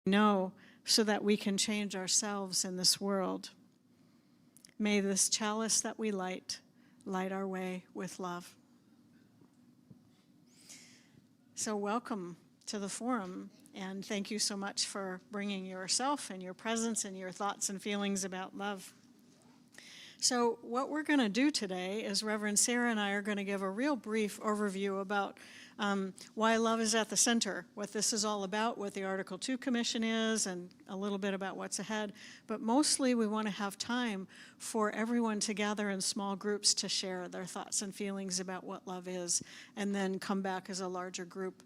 know so that we can change ourselves in this world. May this chalice that we light our way with love. So welcome to the forum, and thank you so much for bringing yourself and your presence and your thoughts and feelings about love. So what we're going to do today is Reverend Sara and I are going to give a real brief overview about why love is at the center, what this is all about, what the Article 2 Commission is, and a little bit about what's ahead. But mostly we want to have time for everyone to gather in small groups to share their thoughts and feelings about what love is, and then come back as a larger group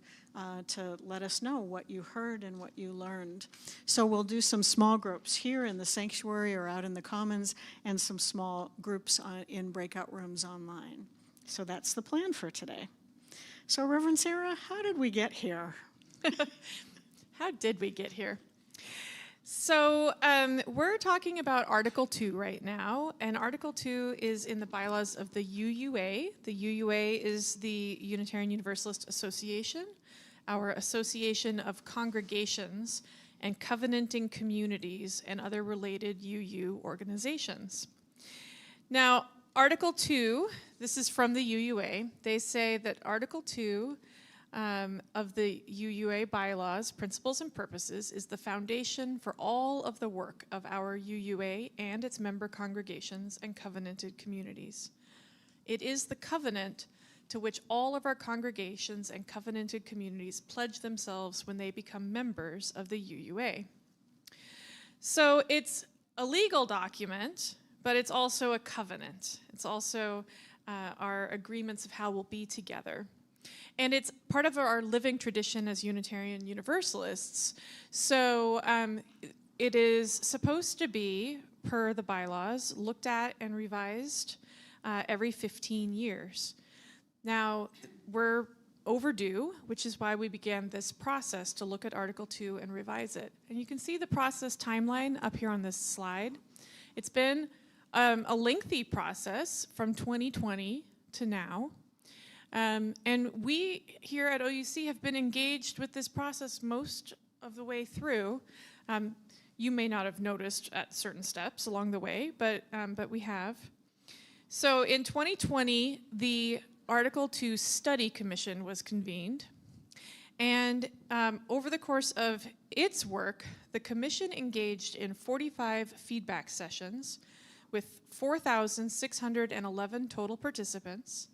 to let us know what you heard and what you learned. So we'll do some small groups here in the sanctuary or out in the commons, and some small groups in breakout rooms online. So that's the plan for today. So Reverend Sara, how did we get here? How did we get here? So we're talking about Article 2 right now, and Article 2 is in the bylaws of the UUA. The UUA is the Unitarian Universalist Association, our association of congregations and covenanting communities and other related UU organizations. Now, Article 2, this is from the UUA. They say that Article 2 of the UUA bylaws, principles and purposes, is the foundation for all of the work of our UUA and its member congregations and covenanted communities. It is the covenant to which all of our congregations and covenanted communities pledge themselves when they become members of the UUA. So it's a legal document, but it's also a covenant. It's also our agreements of how we'll be together. And it's part of our living tradition as Unitarian Universalists. So it is supposed to be, per the bylaws, looked at and revised every 15 years. Now, we're overdue, which is why we began this process to look at Article 2 and revise it. And you can see the process timeline up here on this slide. It's been a lengthy process from 2020 to now. And we here at OUC have been engaged with this process most of the way through. You may not have noticed at certain steps along the way, but we have. So in 2020, the Article 2 Study Commission was convened. And over the course of its work, the commission engaged in 45 feedback sessions with 4,611 total participants.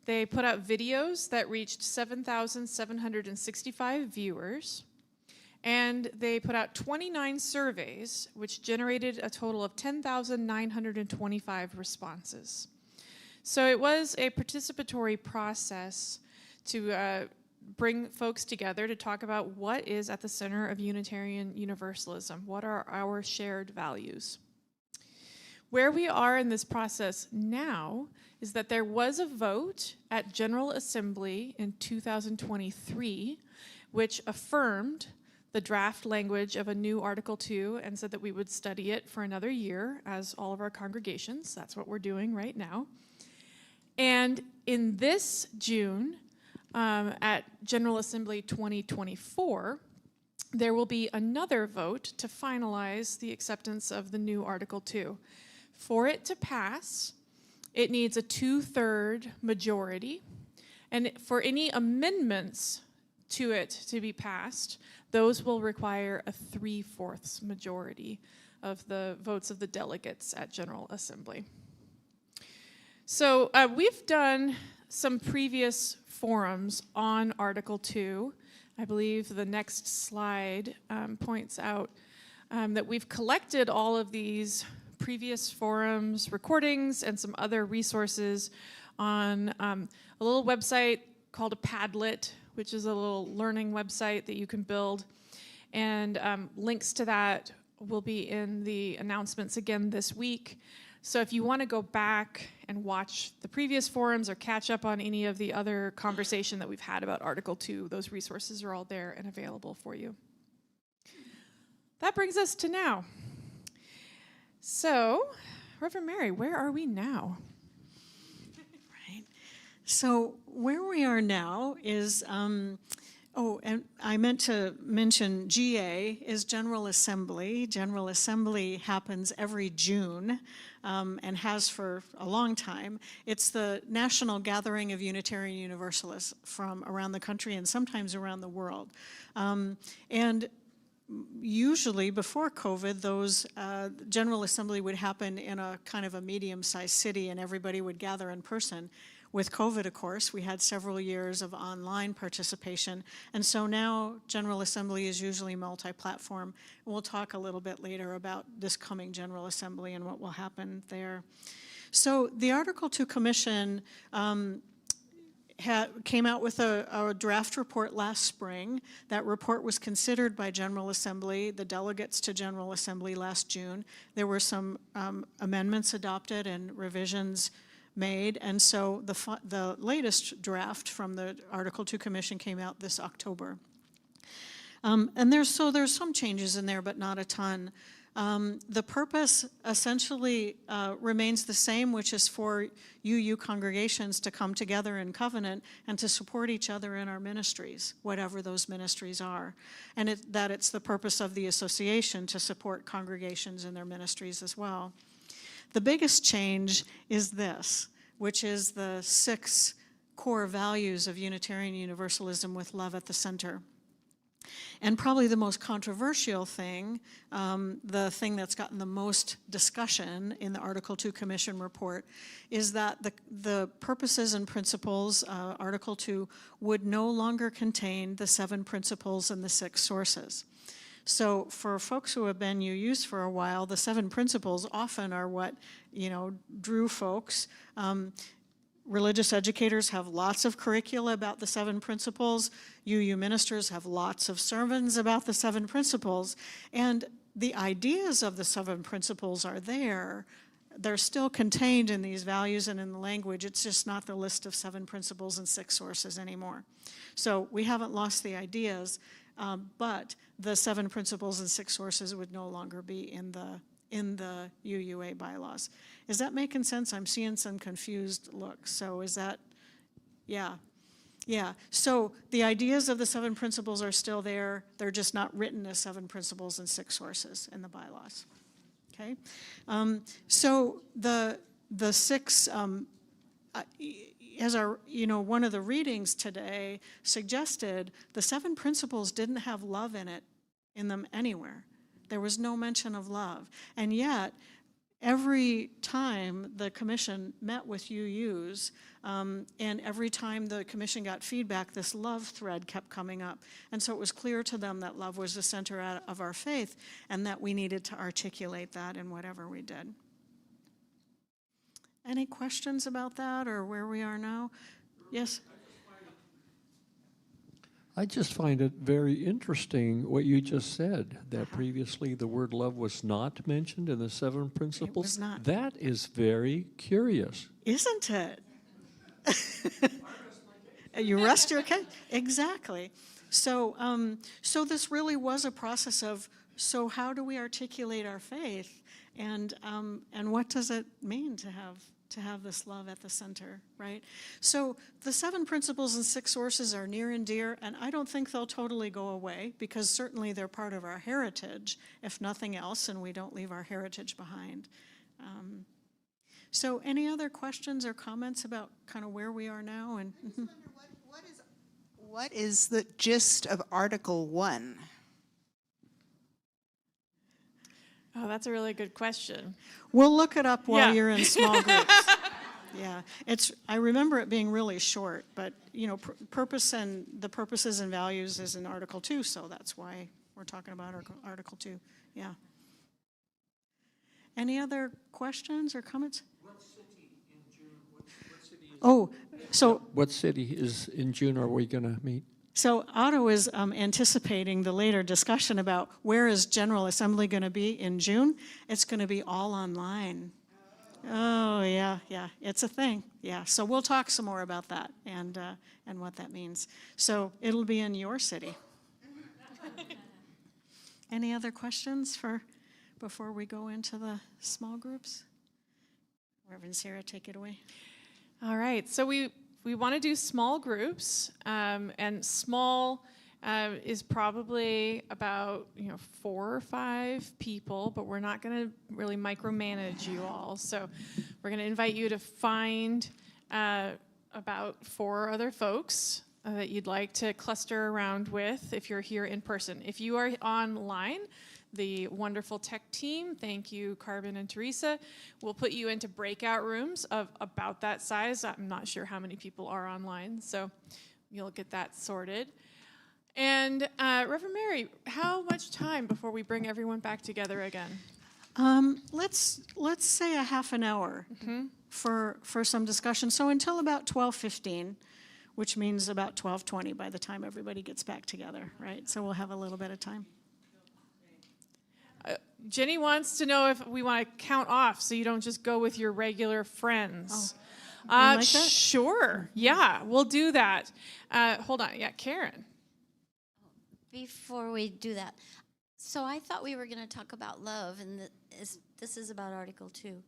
They put out videos that reached 7,765 viewers, and they put out 29 surveys, which generated a total of 10,925 responses. So it was a participatory process to bring folks together to talk about what is at the center of Unitarian Universalism, what are our shared values. Where we are in this process now is that there was a vote at General Assembly in 2023, which affirmed the draft language of a new Article 2 and said that we would study it for another year as all of our congregations. That's what we're doing right now. And in this June, at General Assembly 2024, there will be another vote to finalize the acceptance of the new Article 2. For it to pass, it needs a 2/3 majority, and for any amendments to it to be passed, those will require a 3/4 majority of the votes of the delegates at General Assembly. So we've done some previous forums on Article 2. I believe the next slide points out that we've collected all of these previous forums, recordings, and some other resources on a little website called a Padlet, which is a little learning website that you can build. And links to that will be in the announcements again this week. So if you want to go back and watch the previous forums or catch up on any of the other conversation that we've had about Article 2, those resources are all there and available for you. That brings us to now. So, Reverend Mary, where are we now? Right. So where we are now is Oh, and I meant to mention GA is General Assembly. General Assembly happens every June and has for a long time. It's the national gathering of Unitarian Universalists from around the country and sometimes around the world. And usually before COVID, those General Assembly would happen in a kind of a medium-sized city and everybody would gather in person. With COVID, of course, we had several years of online participation, and so now General Assembly is usually multi-platform. We'll talk a little bit later about this coming General Assembly and what will happen there. So the Article 2 Commission came out with a draft report last spring. That report was considered by General Assembly, the delegates to General Assembly last June. There were some amendments adopted and revisions made, and so the latest draft from the Article 2 Commission came out this October. And there's some changes in there, but not a ton. The purpose essentially remains the same, which is for UU congregations to come together in covenant and to support each other in our ministries, whatever those ministries are. And that it's the purpose of the association to support congregations in their ministries as well. The biggest change is this, which is the 6 core values of Unitarian Universalism with love at the center. And probably the most controversial thing, the thing that's gotten the most discussion in the Article 2 Commission report, is that the purposes and principles, Article 2, would no longer contain the 7 principles and the 6 sources. So for folks who have been UUs for a while, the 7 principles often are what, drew folks. Religious educators have lots of curricula about the 7 principles. UU ministers have lots of sermons about the 7 principles. And the ideas of the 7 principles are there. They're still contained in these values and in the language. It's just not the list of 7 principles and 6 sources anymore. So we haven't lost the ideas. But the 7 principles and 6 sources would no longer be in the UUA bylaws. Is that making sense? I'm seeing some confused looks. So is that, yeah. So the ideas of the 7 principles are still there. They're just not written as 7 principles and 6 sources in the bylaws. Okay. So the 6. As one of the readings today suggested, the 7 principles didn't have love in them anywhere. There was no mention of love. And yet, every time the commission met with UUs, and every time the commission got feedback, this love thread kept coming up. And so it was clear to them that love was the center of our faith and that we needed to articulate that in whatever we did. Any questions about that or where we are now? Yes? I just find it very interesting what you just said, that previously the word love was not mentioned in the 7 principles. It was not. That is very curious. Isn't it? You rest your case. Exactly. So this really was a process of, so how do we articulate our faith? And what does it mean to have this love at the center, right? So the 7 principles and 6 sources are near and dear, and I don't think they'll totally go away because certainly they're part of our heritage, if nothing else, and we don't leave our heritage behind. So any other questions or comments about kind of where we are now? And I just wonder what is the gist of Article 1? Oh, that's a really good question. we'll look it up while Yeah. you're in small groups. Yeah, I remember it being really short, but purpose and the purposes and values is in Article 2, so that's why we're talking about Article 2. Yeah. Any other questions or comments? What city in June? What city is Oh, so What city is in June are we going to meet? Otto is anticipating the later discussion about where is General Assembly going to be in June. It's going to be all online. Oh, yeah, it's a thing. Yeah, so we'll talk some more about that and what that means. So it'll be in your city. Any other questions before we go into the small groups? Reverend Sara, take it away. All right, so we want to do small groups, and small is probably about 4 or 5 people, but we're not going to really micromanage you all. So we're going to invite you to find about 4 other folks that you'd like to cluster around with if you're here in person. If you are online, the wonderful tech team, thank you, Carbon and Teresa, will put you into breakout rooms of about that size. I'm not sure how many people are online, so you'll get that sorted. And Reverend Mary, how much time before we bring everyone back together again? Let's say a half an hour for some discussion. So until about 12:15, which means about 12:20 by the time everybody gets back together, right? So we'll have a little bit of time. Jenny wants to know if we want to count off so you don't just go with your regular friends. You like that? Sure. Yeah, we'll do that. Hold on. Yeah, Karen. Before we do that, so I thought we were going to talk about love, and this is about Article 2.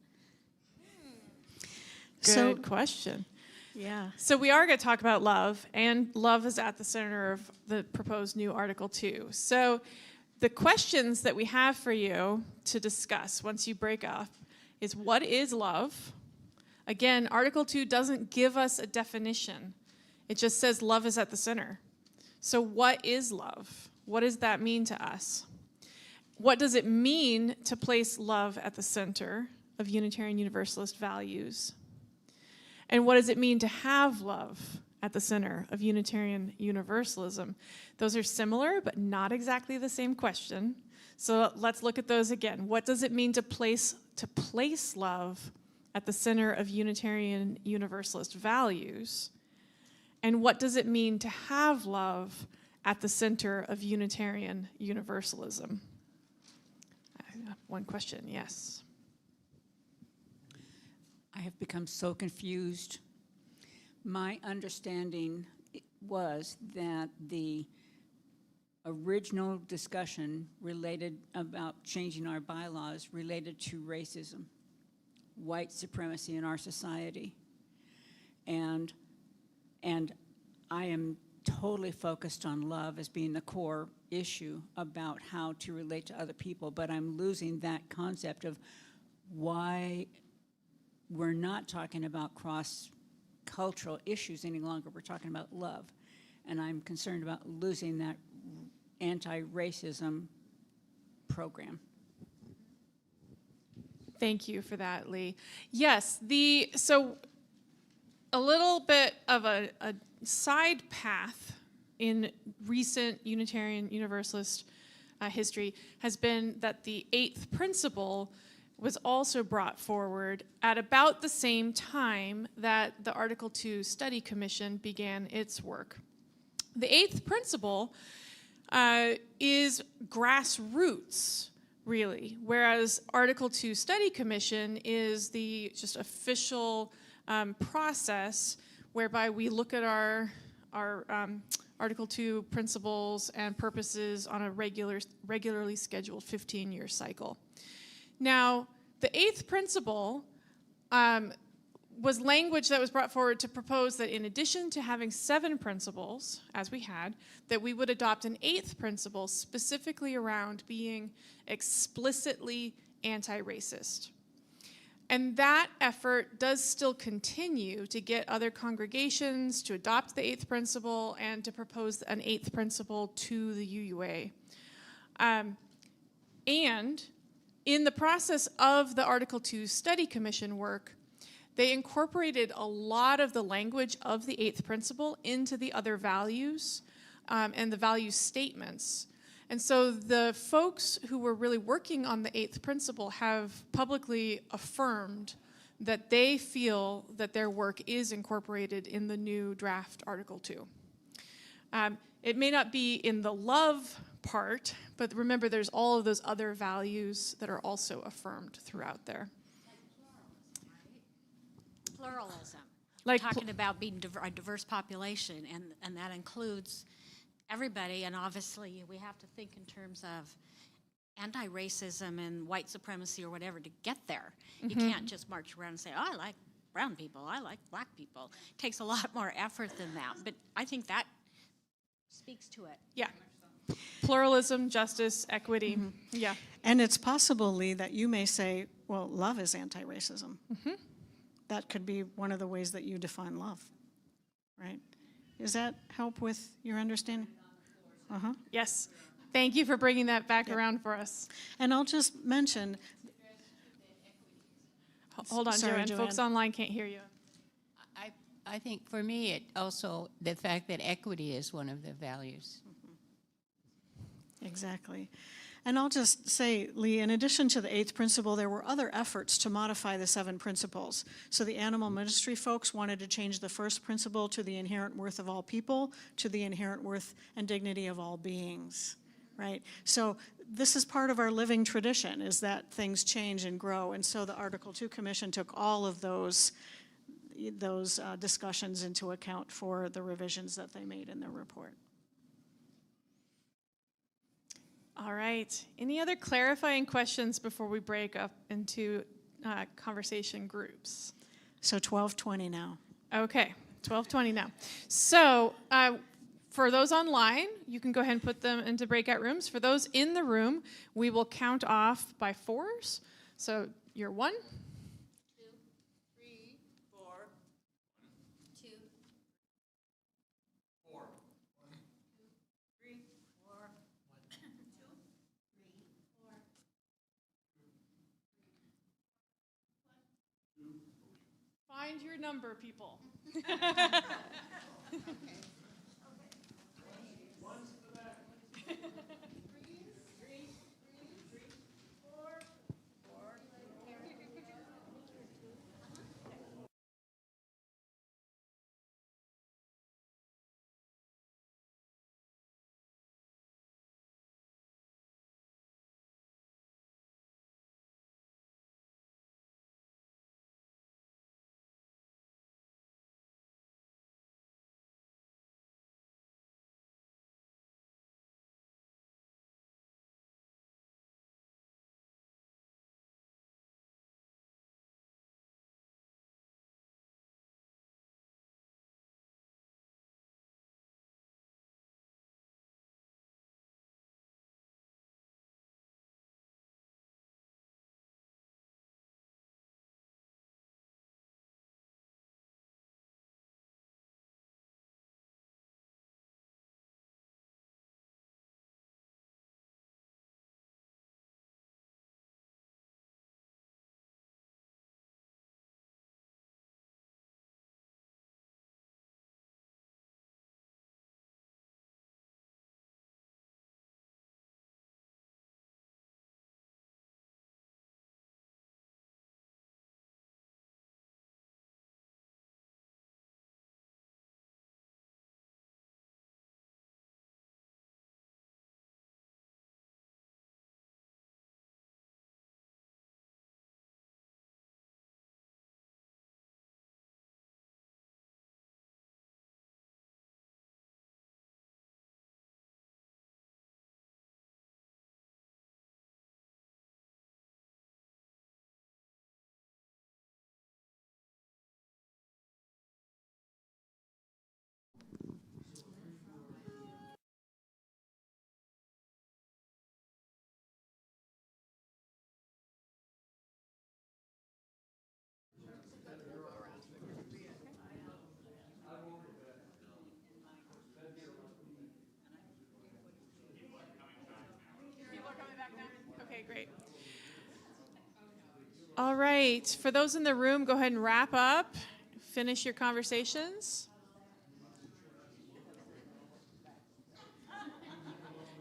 Good question. Yeah. So we are going to talk about love, and love is at the center of the proposed new Article 2. So the questions that we have for you to discuss once you break up is, what is love? Again, Article 2 doesn't give us a definition. It just says love is at the center. So what is love? What does that mean to us? What does it mean to place love at the center of Unitarian Universalist values? And what does it mean to have love at the center of Unitarian Universalism? Those are similar, but not exactly the same question. So let's look at those again. What does it mean to place love at the center of Unitarian Universalist values? And what does it mean to have love at the center of Unitarian Universalism? One question, yes. I have become so confused. My understanding was that the original discussion related about changing our bylaws related to racism, white supremacy in our society. And I am totally focused on love as being the core issue about how to relate to other people, but I'm losing that concept of why we're not talking about cross-cultural issues any longer. We're talking about love. And I'm concerned about losing that anti-racism program. Thank you for that, Lee. Yes, so a little bit of a side path in recent Unitarian Universalist history has been that the 8th principle was also brought forward at about the same time that the Article 2 Study Commission began its work. The 8th principle is grassroots, really, whereas Article 2 Study Commission is the just official process whereby we look at our Article 2 principles and purposes on a regularly scheduled 15-year cycle. Now, the 8th principle was language that was brought forward to propose that in addition to having 7 principles, as we had, that we would adopt an 8th principle specifically around being explicitly anti-racist. And that effort does still continue to get other congregations to adopt the 8th principle and to propose an 8th principle to the UUA. And in the process of the Article 2 Study Commission work, they incorporated a lot of the language of the 8th principle into the other values and the value statements. And so the folks who were really working on the 8th principle have publicly affirmed that they feel that their work is incorporated in the new draft Article 2. It may not be in the love part, but remember there's all of those other values that are also affirmed throughout there. Pluralism. Like talking about being a diverse population, and that includes everybody, and obviously we have to think in terms of anti-racism and white supremacy or whatever to get there. You can't just march around and say, oh, I like brown people, I like black people. It takes a lot more effort than that, but I think that speaks to it. Yeah. Pluralism, justice, equity. Yeah. And it's possible, Lee, that you may say, well, love is anti-racism. That could be one of the ways that you define love, right? Does that help with your understanding? Yes. Thank you for bringing that back around for us. And I'll just mention, Hold on, Sorry, Joanne. Folks Joanne. online can't hear you. I think for me, it also, the fact that equity is one of the values. exactly. And I'll just say, Lee, in addition to the 8th principle, there were other efforts to modify the 7 principles. So the animal ministry folks wanted to change the first principle to the inherent worth of all people, to the inherent worth and dignity of all beings, right? So this is part of our living tradition, is that things change and grow. And so the Article 2 Commission took all of those discussions into account for the revisions that they made in their report. All right. Any other clarifying questions before we break up into conversation groups? So 12:20 now. Okay, 12:20 now. So for those online, you can go ahead and put them into breakout rooms. For those in the room, we will count off by 4s. So you're 1, find your number, people. Okay, great. All right. For those in the room, go ahead and wrap up. Finish your conversations.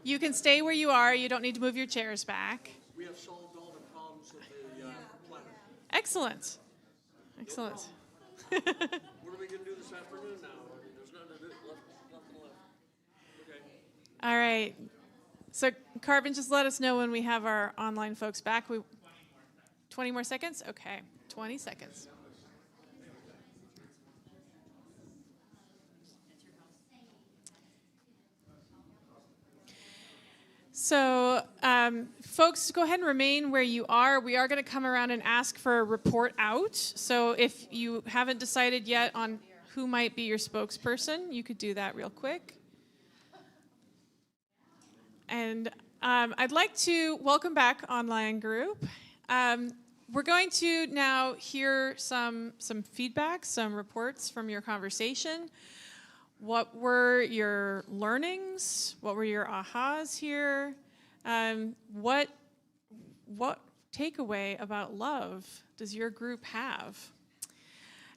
You can stay where you are. You don't need to move your chairs back. We have solved all the problems of the planet. Excellent. Excellent. What are we going to do this afternoon now? I mean, there's nothing to do. Nothing left. Okay. All right. So, Carvin, just let us know when we have our online folks back. 20 more seconds? Okay, 20 seconds. So, folks, go ahead and remain where you are. We are going to come around and ask for a report out. So if you haven't decided yet on who might be your spokesperson, you could do that real quick. And I'd like to welcome back online group. We're going to now hear some feedback, some reports from your conversation. What were your learnings? What were your ahas here? What takeaway about love does your group have?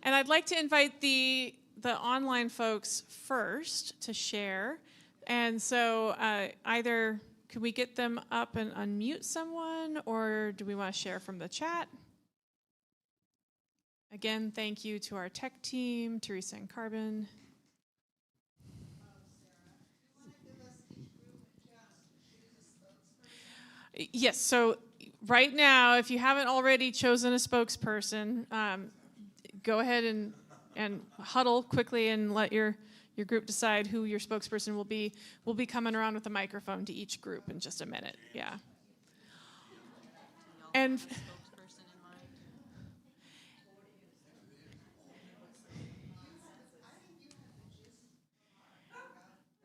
And I'd like to invite the online folks first to share. And so either could we get them up and unmute someone, or do we want to share from the chat? Again, thank you to our tech team, Teresa and Carbon. Yes, so right now, if you haven't already chosen a spokesperson, go ahead and huddle quickly and let your group decide who your spokesperson will be. We'll be coming around with a microphone to each group in just a minute. Yeah. And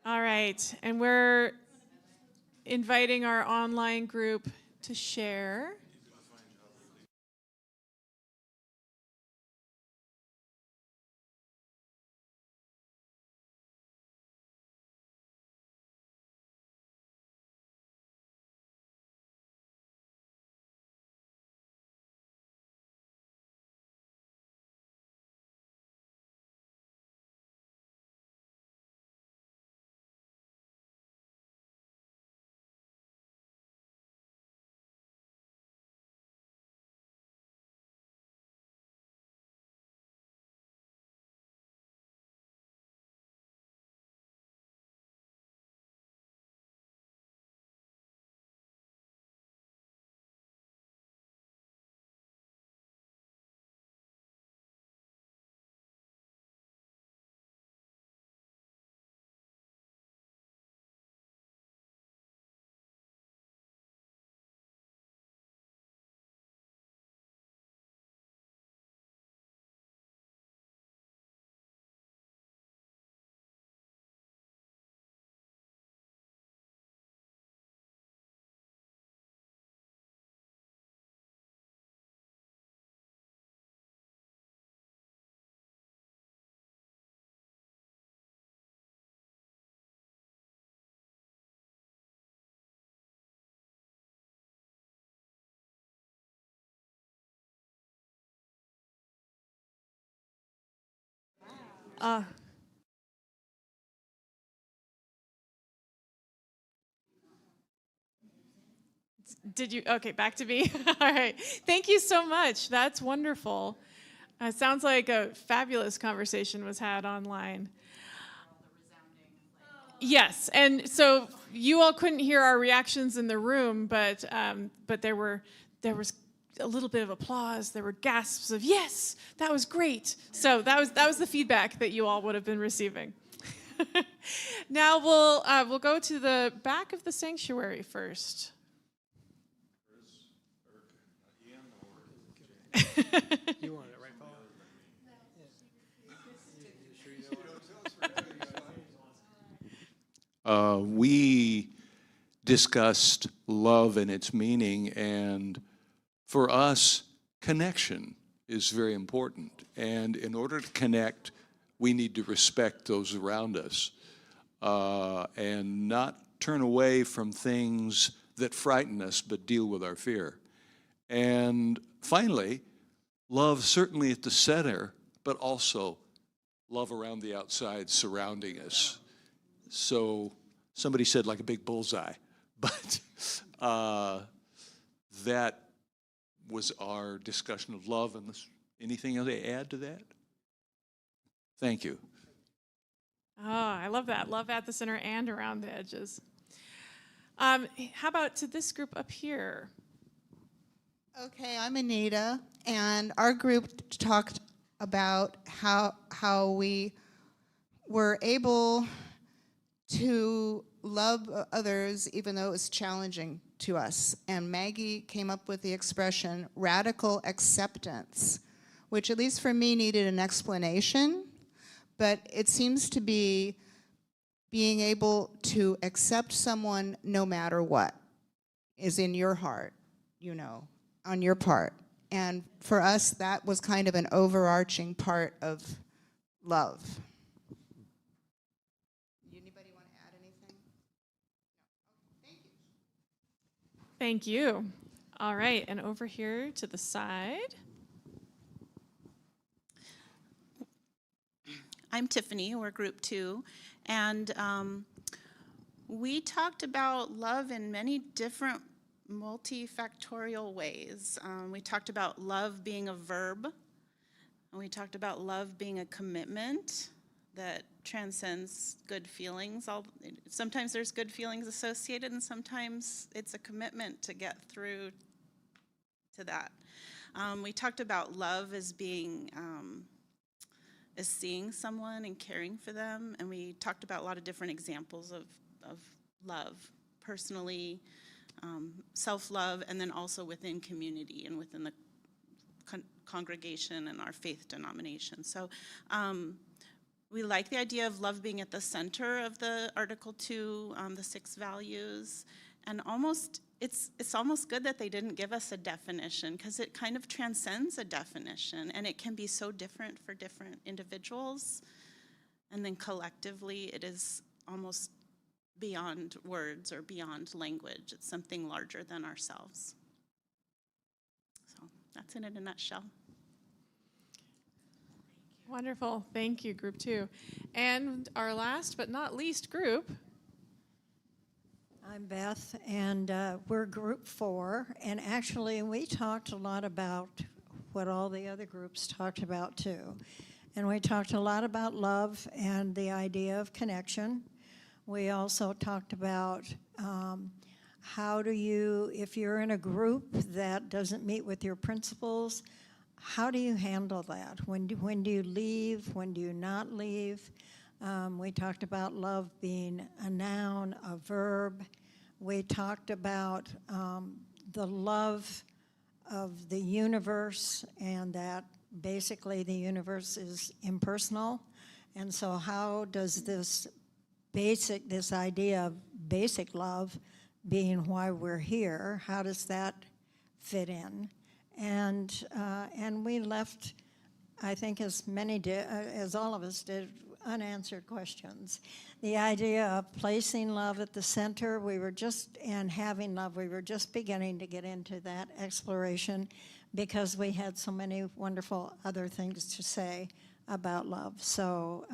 all right, and we're inviting our online group to share. Did you? Okay, back to me. All right. Thank you so much. That's wonderful. It sounds like a fabulous conversation was had online. Yes, and so you all couldn't hear our reactions in the room, but there was a little bit of applause. There were gasps of yes, that was great. So that was the feedback that you all would have been receiving. Now we'll go to the back of the sanctuary first. You want it, right, Paul? We discussed love and its meaning, and for us, connection is very important. And in order to connect, we need to respect those around us and not turn away from things that frighten us, but deal with our fear. And finally, love certainly at the center, but also love around the outside surrounding us. So somebody said like a big bullseye, but that was our discussion of love. And anything else to add to that? Thank you. Oh, I love that. Love at the center and around the edges. How about to this group up here? Okay, I'm Anita, and our group talked about how we were able to love others even though it was challenging to us. And Maggie came up with the expression radical acceptance, which at least for me needed an explanation, but it seems to be being able to accept someone no matter what is in your heart, you know, on your part. And for us, that was kind of an overarching part of love. Anybody want to add anything? No. Okay, thank you. Thank you. All right, and over here to the side. I'm Tiffany, we're group 2, and we talked about love in many different multifactorial ways. We talked about love being a verb, and we talked about love being a commitment that transcends good feelings. Sometimes there's good feelings associated, and sometimes it's a commitment to get through to that. We talked about love as being as seeing someone and caring for them, and we talked about a lot of different examples of love, personally, self-love, and then also within community and within the congregation and our faith denomination. So we like the idea of love being at the center of the Article 2, the 6 values, and it's almost good that they didn't give us a definition, because it kind of transcends a definition, and it can be so different for different individuals, and then collectively it is almost beyond words or beyond language. It's something larger than ourselves. So that's it in a nutshell. Wonderful. Thank you, Group 2. And our last but not least group. I'm Beth, and we're Group 4. And actually, we talked a lot about what all the other groups talked about, too. And we talked a lot about love and the idea of connection. We also talked about how do you, if you're in a group that doesn't meet with your principles, how do you handle that? When do you leave? When do you not leave? We talked about love being a noun, a verb. We talked about the love of the universe, and that basically the universe is impersonal. And so how does this idea of basic love being why we're here, how does that fit in? And we left, I think as many did, as all of us did, unanswered questions. The idea of placing love at the center, and having love, we were just beginning to get into that exploration because we had so many wonderful other things to say about love. So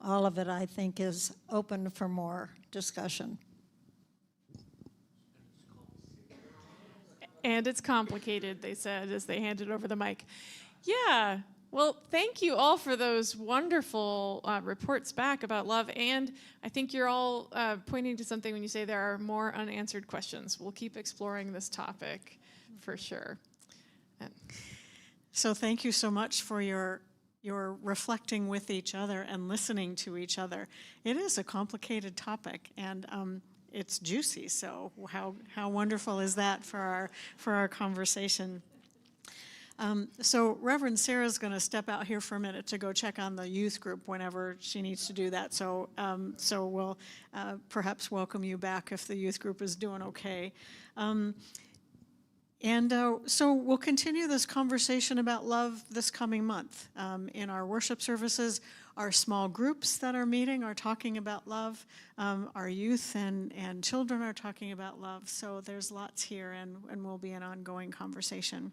all of it, I think, is open for more discussion. And it's complicated, they said as they handed over the mic. Yeah, well, thank you all for those wonderful reports back about love. And I think you're all pointing to something when you say there are more unanswered questions. We'll keep exploring this topic for sure. So thank you so much for your reflecting with each other and listening to each other. It is a complicated topic, and it's juicy. So how wonderful is that for our conversation? So Reverend Sarah's going to step out here for a minute to go check on the youth group whenever she needs to do that. So we'll perhaps welcome you back if the youth group is doing okay. So we'll continue this conversation about love this coming month. In our worship services, our small groups that are meeting are talking about love. Our youth and children are talking about love. So there's lots here, and will be an ongoing conversation.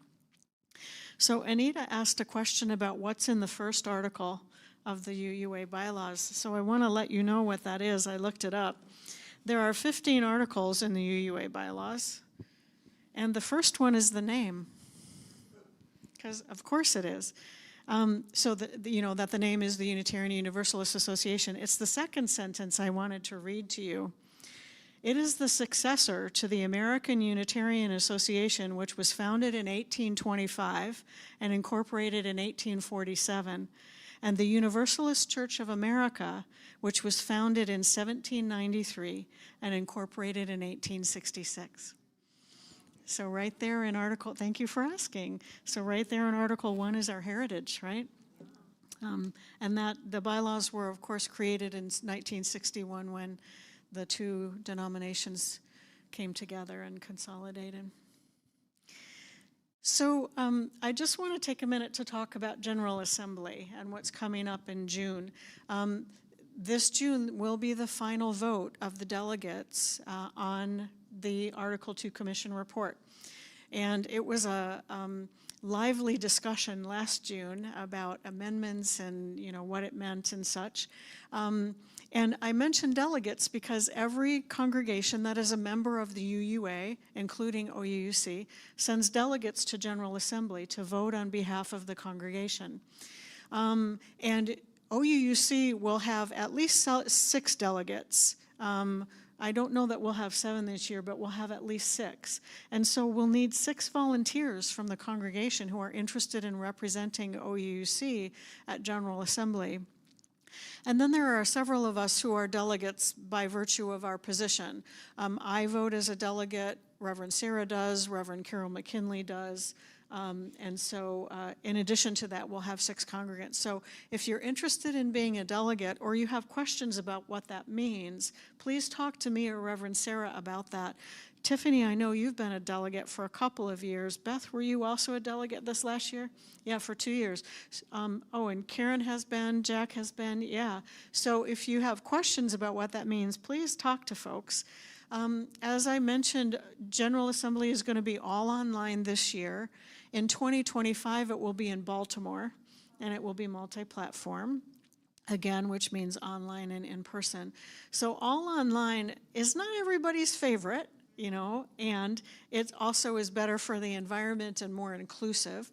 So Anita asked a question about what's in the first article of the UUA bylaws. So I want to let you know what that is. I looked it up. There are 15 articles in the UUA bylaws. And the first one is the name, because of course it is. So that the name is the Unitarian Universalist Association. It's the second sentence I wanted to read to you. It is the successor to the American Unitarian Association, which was founded in 1825 and incorporated in 1847, and the Universalist Church of America, which was founded in 1793 and incorporated in 1866. So right there in thank you for asking. So right there in Article 1 is our heritage, right? And that the bylaws were, of course, created in 1961 when the two denominations came together and consolidated. So I just want to take a minute to talk about General Assembly and what's coming up in June. This June will be the final vote of the delegates on the Article 2 Commission report. And it was a lively discussion last June about amendments and what it meant and such. And I mentioned delegates because every congregation that is a member of the UUA, including OUUC, sends delegates to General Assembly to vote on behalf of the congregation. And OUUC will have at least 6 delegates. I don't know that we'll have 7 this year, but we'll have at least 6. And so we'll need 6 volunteers from the congregation who are interested in representing OUUC at General Assembly. And then there are several of us who are delegates by virtue of our position. I vote as a delegate, Reverend Sara does, Reverend Carol McKinley does. And so in addition to that, we'll have 6 congregants. So if you're interested in being a delegate or you have questions about what that means, please talk to me or Reverend Sara about that. Tiffany, I know you've been a delegate for a couple of years. Beth, were you also a delegate this last year? Yeah, for 2 years. Oh, and Karen has been, Jack has been, yeah. So if you have questions about what that means, please talk to folks. As I mentioned, General Assembly is going to be all online this year. In 2025, it will be in Baltimore, and it will be multi-platform, again, which means online and in person. So all online is not everybody's favorite, and it also is better for the environment and more inclusive.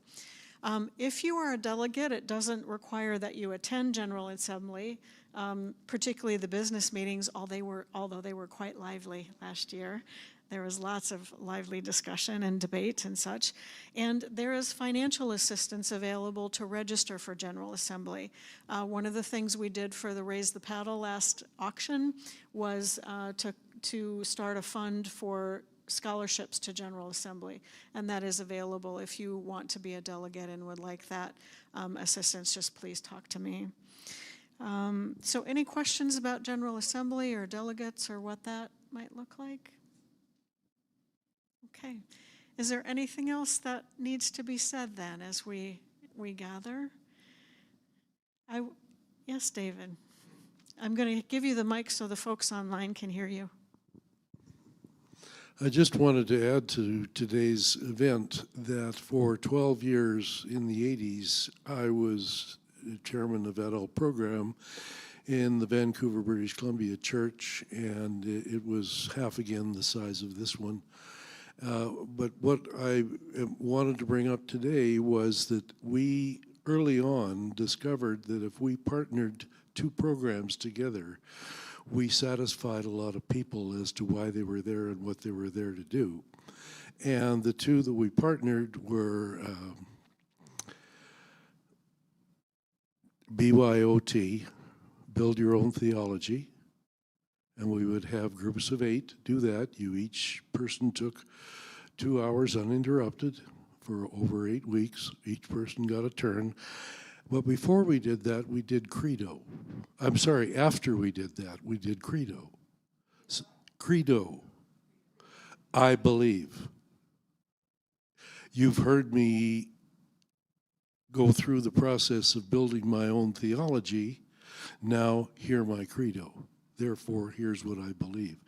If you are a delegate, it doesn't require that you attend General Assembly, particularly the business meetings, although they were quite lively last year. There was lots of lively discussion and debate and such. And there is financial assistance available to register for General Assembly. One of the things we did for the Raise the Paddle last auction was to start a fund for scholarships to General Assembly, and that is available if you want to be a delegate and would like that assistance. Just please talk to me. So any questions about General Assembly or delegates or what that might look like? Okay. Is there anything else that needs to be said then as we gather? Yes, David. I'm going to give you the mic so the folks online can hear you. I just wanted to add to today's event that for 12 years in the 80s, I was chairman of adult program in the Vancouver, British Columbia church, and it was half again the size of this one. But what I wanted to bring up today was that we early on discovered that if we partnered 2 programs together, we satisfied a lot of people as to why they were there and what they were there to do. And the 2 that we partnered were BYOT, Build Your Own Theology, and we would have groups of 8 do that. Each person took 2 hours uninterrupted for over 8 weeks. Each person got a turn. But before we did that, we did Credo. I'm sorry, after we did that, we did Credo. Credo, I believe. You've heard me go through the process of building my own theology. Now hear my Credo. Therefore, here's what I believe.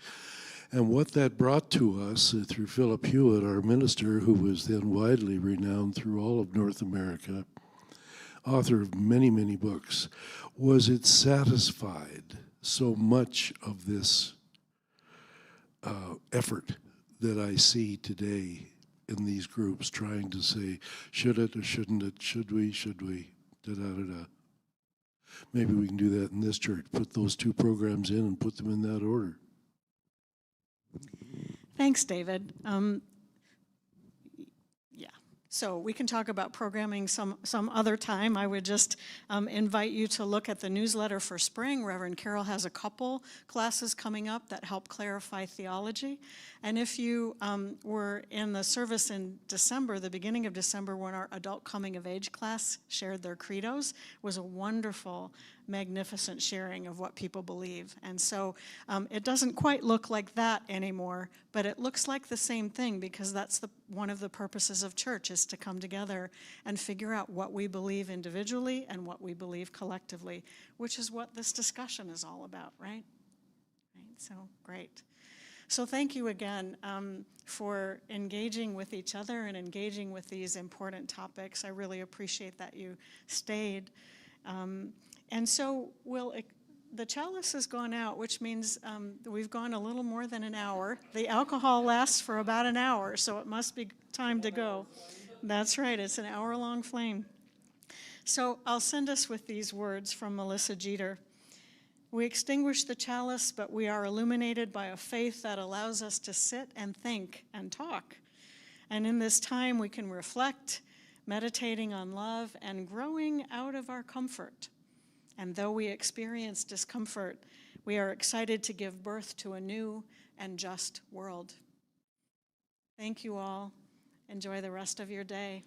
And what that brought to us through Philip Hewitt, our minister, who was then widely renowned through all of North America, author of many, many books, was it satisfied so much of this effort that I see today in these groups trying to say, should it or shouldn't it, should we, da-da-da-da. Maybe we can do that in this church, put those 2 programs in and put them in that order. Thanks, David. Yeah. So we can talk about programming some other time. I would just invite you to look at the newsletter for spring. Reverend Carroll has a couple classes coming up that help clarify theology. And if you were in the service in December, the beginning of December, when our adult coming of age class shared their credos, was a wonderful, magnificent sharing of what people believe. And so it doesn't quite look like that anymore, but it looks like the same thing, because that's one of the purposes of church, is to come together and figure out what we believe individually and what we believe collectively, which is what this discussion is all about, right? So great. So thank you again for engaging with each other and engaging with these important topics. I really appreciate that you stayed. And so the chalice has gone out, which means we've gone a little more than an hour. The alcohol lasts for about an hour, so it must be time to go. That's right, it's an hour-long flame. So I'll send us with these words from Melissa Jeter. We extinguish the chalice, but we are illuminated by a faith that allows us to sit and think and talk. And in this time, we can reflect, meditating on love and growing out of our comfort. And though we experience discomfort, we are excited to give birth to a new and just world. Thank you all. Enjoy the rest of your day.